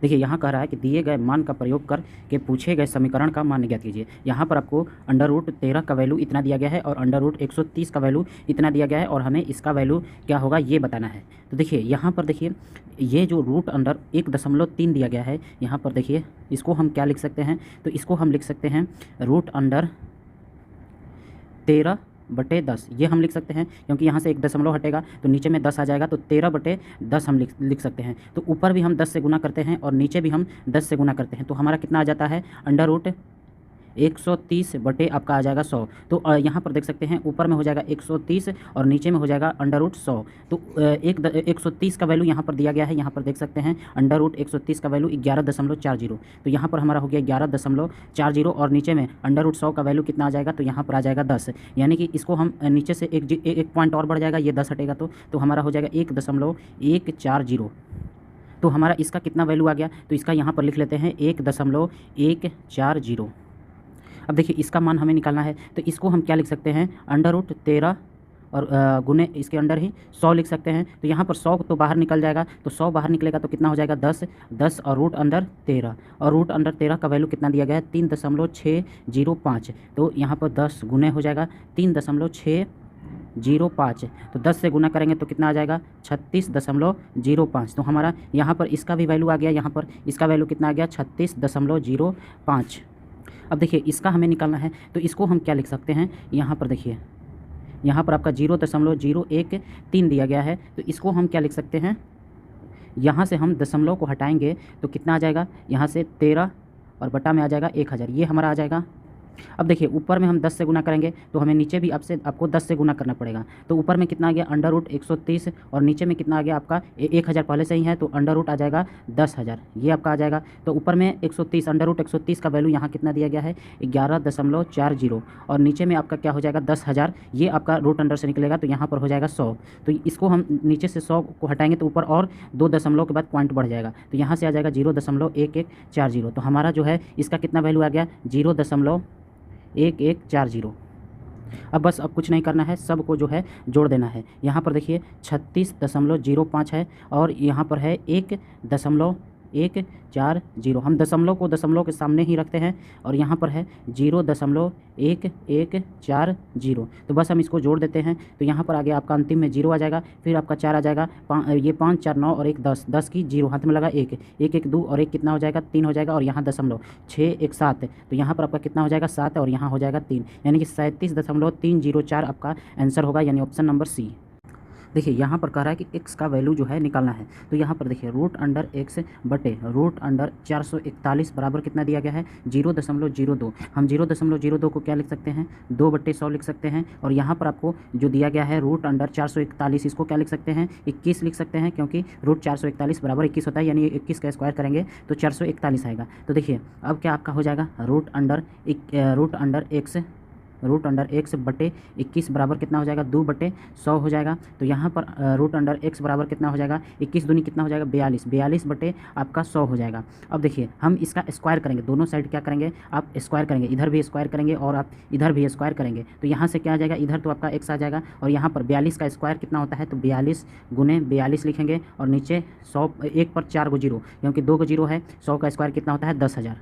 देखिए यहाँ कह रहा है कि दिए गए मान का प्रयोग करके पूछे गए समीकरण का मान ज्ञात कीजिए। यहाँ पर आपको √13 का वैल्यू इतना दिया गया है और √130 का वैल्यू इतना दिया गया है और हमें इसका वैल्यू क्या होगा ये बताना है। तो देखिए यहाँ पर देखिए ये जो √1.3 दिया गया है, यहाँ पर देखिए इसको हम क्या लिख सकते हैं, तो इसको हम लिख सकते हैं √13/10। ये हम लिख सकते हैं क्योंकि यहाँ से एक दशमलव हटेगा तो नीचे में 10 आ जाएगा, तो 13/10 हम लिख सकते हैं। तो ऊपर भी हम 10 से गुना करते हैं और नीचे भी हम 10 से गुना करते हैं, तो हमारा कितना आ जाता है √130 बटे आपका आ जाएगा 100। तो यहाँ पर देख सकते हैं ऊपर में हो जाएगा 130 और नीचे में हो जाएगा √100। तो 130 का वैल्यू यहाँ पर दिया गया है, यहाँ पर देख सकते हैं √130 का वैल्यू 11.40। तो यहाँ पर हमारा हो गया 11.40 और नीचे में √100 का वैल्यू कितना आ जाएगा, तो यहाँ पर आ जाएगा 10। यानी कि इसको हम नीचे से एक पॉइंट और बढ़ जाएगा, ये 10 हटेगा तो हमारा हो जाएगा 1.140। तो हमारा इसका कितना वैल्यू आ गया, तो इसका यहाँ पर लिख लेते हैं 1.140। अब देखिए इसका मान हमें निकालना है, तो इसको हम क्या लिख सकते हैं √13 और गुने इसके अंडर ही 100 लिख सकते हैं। तो यहाँ पर 100 तो बाहर निकल जाएगा, तो 100 बाहर निकलेगा तो कितना हो जाएगा 10 और √13 और √13 का वैल्यू कितना दिया गया है 3.605। तो यहाँ पर 10 गुने हो जाएगा 3.605। तो 10 से गुना करेंगे तो कितना आ जाएगा 36.05। तो हमारा यहाँ पर इसका भी वैल्यू आ गया, यहाँ पर इसका वैल्यू कितना आ गया 36.05। अब देखिए इसका हमें निकालना है, तो इसको हम क्या लिख सकते हैं, यहाँ पर देखिए यहाँ पर आपका 0.013 दिया गया है, तो इसको हम क्या लिख सकते हैं, यहाँ से हम दशमलव को हटाएंगे तो कितना आ जाएगा, यहाँ से 13 और बटा में आ जाएगा 1000, ये हमारा आ जाएगा। अब देखिए ऊपर में हम 10 से गुना करेंगे तो हमें नीचे भी आपको 10 से गुना करना पड़ेगा। तो ऊपर में कितना आ गया √130 और नीचे में कितना आ गया आपका 1000 पहले से ही है, तो अंडर आ जाएगा 10,000, ये आपका आ जाएगा। तो ऊपर में 130 √130 का वैल्यू यहाँ कितना दिया गया है 11.40 और नीचे में आपका क्या हो जाएगा 10,000, ये आपका रूट अंडर से निकलेगा तो यहाँ पर हो जाएगा 100। तो इसको हम नीचे से 100 को हटाएंगे तो ऊपर और 2 दशमलव के बाद पॉइंट बढ़ जाएगा, तो यहाँ से आ जाएगा 0.1140। तो हमारा जो है इसका कितना वैल्यू आ गया 0.1140। अब बस अब कुछ नहीं करना है, सबको जो है जोड़ देना है। यहाँ पर देखिए 36.05 है और यहाँ पर है 1.140। हम दशमलव को दशमलव के सामने ही रखते हैं और यहाँ पर है 0.1140। तो बस हम इसको जोड़ देते हैं, तो यहाँ पर आ गया आपका अंतिम में 0 आ जाएगा, फिर आपका 4 आ जाएगा, ये 5 4 9 और 1 10, 10 की 0 हाथ में लगा 1 1 2 और 1 कितना हो जाएगा 3 हो जाएगा और यहाँ दशमलव 6 1 7। तो यहाँ पर आपका कितना हो जाएगा 7 और यहाँ हो जाएगा 3, यानी कि 37.304 आपका आंसर होगा, यानी ऑप्शन नंबर सी। देखिए यहाँ पर कह रहा है कि x का वैल्यू जो है निकालना है, तो यहाँ पर देखिए √x बटे √441 बराबर कितना दिया गया है 0.02। हम 0.02 को क्या लिख सकते हैं 2/100 लिख सकते हैं। और यहाँ पर आपको जो दिया गया है √441, इसको क्या लिख सकते हैं 21 लिख सकते हैं, क्योंकि √441 बराबर 21 होता है, यानी 21 का स्क्वायर करेंगे तो 441 आएगा। तो देखिए अब क्या आपका हो जाएगा √x बटे 21 बराबर कितना हो जाएगा 2/100 हो जाएगा। तो यहाँ पर √x बराबर कितना हो जाएगा 21 दूनी कितना हो जाएगा 42 बटे आपका 100 हो जाएगा। अब देखिए हम इसका स्क्वायर करेंगे, दोनों साइड क्या करेंगे आप स्क्वायर करेंगे, इधर भी स्क्वायर करेंगे और आप इधर भी स्क्वायर करेंगे। तो यहाँ से क्या आ जाएगा, इधर तो आपका x आ जाएगा और यहाँ पर 42 का स्क्वायर कितना होता है, तो 42 गुने 42 लिखेंगे और नीचे 100 1 पर 4 0, क्योंकि 2 0 है। 100 का स्क्वायर कितना होता है 10,000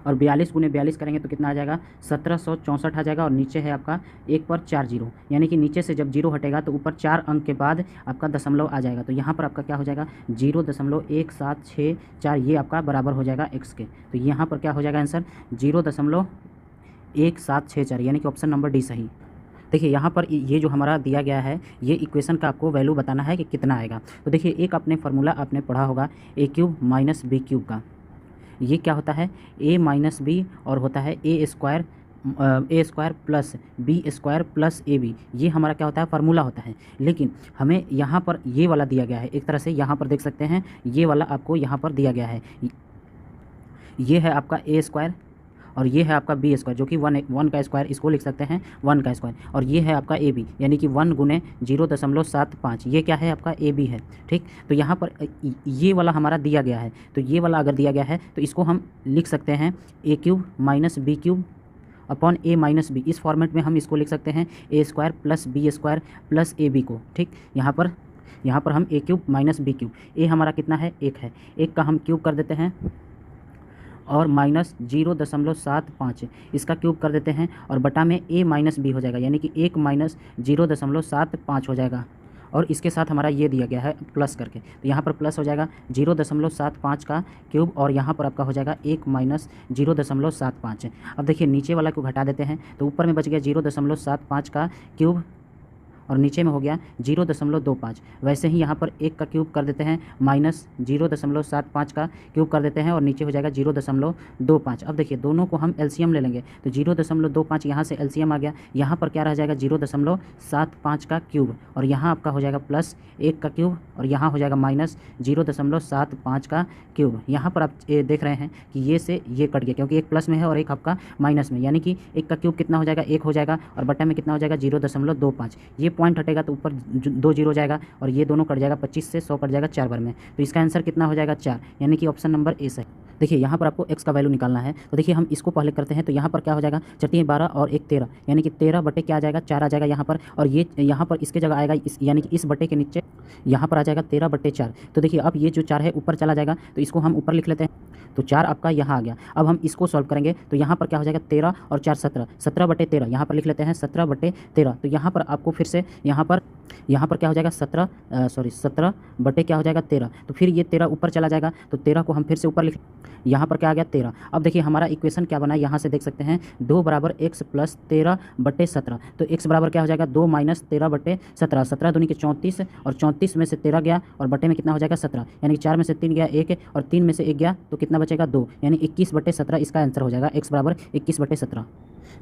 और 42 गुने 42 करेंगे तो कितना आ जाएगा 1764 आ जाएगा और नीचे है आपका 1 पर 4 0, यानी कि नीचे से जब 0 हटेगा तो ऊपर 4 अंक के बाद आपका दशमलव आ जाएगा। तो यहाँ पर आपका क्या हो जाएगा 0.1764, ये आपका बराबर हो जाएगा x के। तो यहाँ पर क्या हो जाएगा आंसर 0.1764, यानी कि ऑप्शन नंबर डी सही। देखिए यहाँ पर ये जो हमारा दिया गया है, ये इक्वेशन का आपको वैल्यू बताना है कि कितना आएगा। तो देखिए एक अपने फार्मूला आपने पढ़ा होगा a³ - b³ का, ये क्या होता है a माइनस बी और होता है a square plus b square plus ab, ये हमारा क्या होता है फार्मूला होता है। लेकिन हमें यहाँ पर ये वाला दिया गया है, एक तरह से यहाँ पर देख सकते हैं ये वाला आपको यहाँ पर दिया गया है, ये है आपका a स्क्वायर और ये है आपका बी स्क्वायर, जो कि 1 का स्क्वायर, इसको लिख सकते हैं 1 का स्क्वायर, और ये है आपका ए बी, यानी कि 1 गुने 0.75, ये क्या है आपका ए बी है। ठीक, तो यहाँ पर ये वाला हमारा दिया गया है, तो ये वाला अगर दिया गया है तो इसको हम लिख सकते हैं a³ - b³ upon a - b। इस फॉर्मेट में हम इसको लिख सकते हैं a² plus b² plus ab को। ठीक, यहाँ पर यहाँ पर हम ए क्यूब माइनस बी क्यूब, ए हमारा कितना है 1 है, 1 का हम क्यूब कर देते हैं और माइनस 0.75 इसका क्यूब कर देते हैं और बटा में ए माइनस बी हो जाएगा, यानी कि 1 माइनस 0.75 हो जाएगा। और इसके साथ हमारा ये दिया गया है प्लस करके, तो यहाँ पर प्लस हो जाएगा 0.75 का क्यूब और यहाँ पर आपका हो जाएगा 1 माइनस 0.75। अब देखिए नीचे वाला को घटा देते हैं तो ऊपर में बच गया 0.75 का क्यूब और नीचे में हो गया 0.25। वैसे ही यहाँ पर 1 का क्यूब कर देते हैं माइनस 0.75 का क्यूब कर देते हैं और नीचे हो जाएगा 0.25। अब देखिए दोनों को हम एलसीएम ले लेंगे तो 0.25 यहाँ से एलसीएम आ गया, यहाँ पर क्या रह जाएगा 0.75 का क्यूब और यहाँ आपका हो जाएगा प्लस 1 का क्यूब और यहाँ हो जाएगा माइनस 0.75 का क्यूब। यहाँ पर आप देख रहे हैं कि ये से ये कट गया क्योंकि एक प्लस में है और एक आपका माइनस में, यानी कि 1 का क्यूब कितना हो जाएगा 1 हो जाएगा और बटा में कितना हो जाएगा 0.25। ये पॉइंट हटेगा तो ऊपर 2 जीरो जाएगा और ये दोनों कट जाएगा, 25 से 100 कट जाएगा 4 बार में, तो इसका आंसर कितना हो जाएगा 4, यानी कि ऑप्शन नंबर ए सही। देखिए यहाँ पर आपको x का वैल्यू निकालना है, तो देखिए हम इसको पहले करते हैं। तो यहाँ पर क्या हो जाएगा 4 12 और 1 13, यानी कि 13 बटे क्या आ जाएगा 4 आ जाएगा यहाँ पर, और ये यहाँ पर इसके जगह आएगा यानी कि इस बटे के नीचे यहाँ पर आ जाएगा 13 बटे 4। तो देखिए अब ये जो 4 है ऊपर चला जाएगा तो इसको हम ऊपर लिख लेते हैं, तो 4 आपका यहाँ आ गया। अब हम इसको सॉल्व करेंगे तो यहाँ पर क्या हो जाएगा 13 और 4 17, 17 बटे 13 यहाँ पर लिख लेते हैं 17 बटे 13। तो यहाँ पर आपको फिर से यहाँ पर क्या हो जाएगा 17 बटे क्या हो जाएगा 13, तो फिर ये 13 ऊपर चला जाएगा तो 13 को हम फिर से ऊपर लिख, यहाँ पर क्या आ गया 13। अब देखिए हमारा इक्वेशन क्या बना है, यहाँ से देख सकते हैं 2 बराबर x प्लस 13 बटे 17, तो x बराबर क्या हो जाएगा 2 माइनस 13 बटे 17, 17 दूनी के 34 और 34 में से 13 गया और बटे में कितना हो जाएगा 17, यानी कि 4 में से 3 गया 1 और 3 में से 1 गया तो कितना बचेगा 2, यानी 21 बटे 17 इसका आंसर हो जाएगा, x बराबर 21 बटे 17।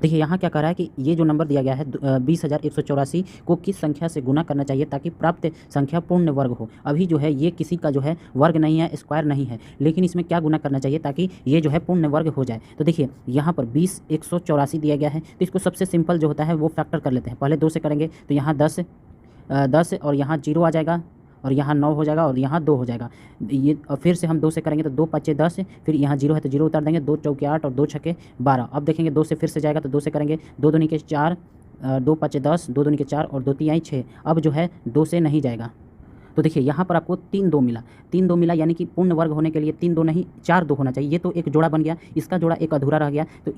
देखिए यहाँ क्या कह रहा है कि ये जो नंबर दिया गया है 20,184 को किस संख्या से गुना करना चाहिए ताकि प्राप्त संख्या पूर्ण वर्ग हो। अभी जो है ये किसी का जो है वर्ग नहीं है, स्क्वायर नहीं है, लेकिन इसमें क्या गुना करना चाहिए ताकि ये जो है पूर्ण वर्ग हो जाए। तो देखिए यहाँ पर 20,184 दिया गया है, तो इसको सबसे सिंपल जो होता है वो फैक्टर कर लेते हैं। पहले 2 से करेंगे तो यहाँ 10 और यहाँ 0 आ जाएगा और यहाँ 9 हो जाएगा और यहाँ 2 हो जाएगा। ये और फिर से हम 2 से करेंगे तो 2 5 10, फिर यहाँ 0 है तो 0 उतार देंगे, 2 चौके 8 और 2 छक्के 12। अब देखेंगे 2 से फिर से जाएगा तो 2 से करेंगे, 2 दूनी के 4, 2 5 10, 2 दूनी के 4 और 2 3 6। अब जो है 2 से नहीं जाएगा, तो देखिए यहाँ पर आपको 3 2 मिला, 3 2 मिला, यानी कि पूर्ण वर्ग होने के लिए 3 2 नहीं 4 2 होना चाहिए। ये तो एक जोड़ा बन गया, इसका जोड़ा एक अधूरा रह गया, तो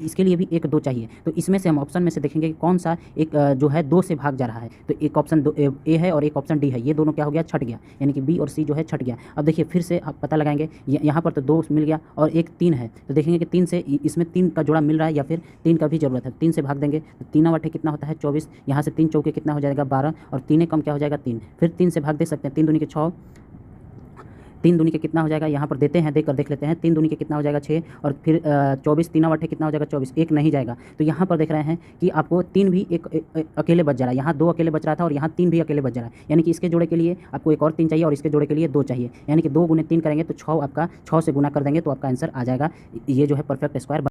इसके लिए भी 1 2 चाहिए। तो इसमें से हम ऑप्शन में से देखेंगे कि कौन सा एक जो है 2 से भाग जा रहा है। तो एक ऑप्शन ए है और एक ऑप्शन डी है, ये दोनों क्या हो गया छट गया, यानी कि बी और सी जो है छट गया। अब देखिए फिर से आप पता लगाएंगे, यहाँ पर तो 2 मिल गया और एक 3 है, तो देखेंगे कि 3 से इसमें 3 का जोड़ा मिल रहा है या फिर 3 का भी ज़रूरत है। 3 से भाग देंगे तो 3 बटे कितना होता है 24, यहाँ से 3 चौके कितना हो जाएगा 12 और 3 कम क्या हो जाएगा 3, फिर 3 से भाग दे सकते हैं, 3 दूनी के 6, 3 दूनी के कितना हो जाएगा, यहाँ पर देते हैं देख लेते हैं, 3 दूनी के कितना हो जाएगा 6 और फिर 24, 3 बटे कितना हो जाएगा 24, 1 नहीं जाएगा। तो यहाँ पर देख रहे हैं कि आपको 3 भी एक अकेले बच जा रहा है, यहाँ 2 अकेले बच रहा था और यहाँ 3 भी अकेले बच जा रहा है, यानी कि इसके जोड़े के लिए आपको एक और 3 चाहिए और इसके जोड़े के लिए 2 चाहिए, यानी कि 2 गुने 3 करेंगे तो 6 आपका 6 से गुना कर देंगे तो आपका आंसर आ जाएगा। ये जो है परफेक्ट स्क्वायर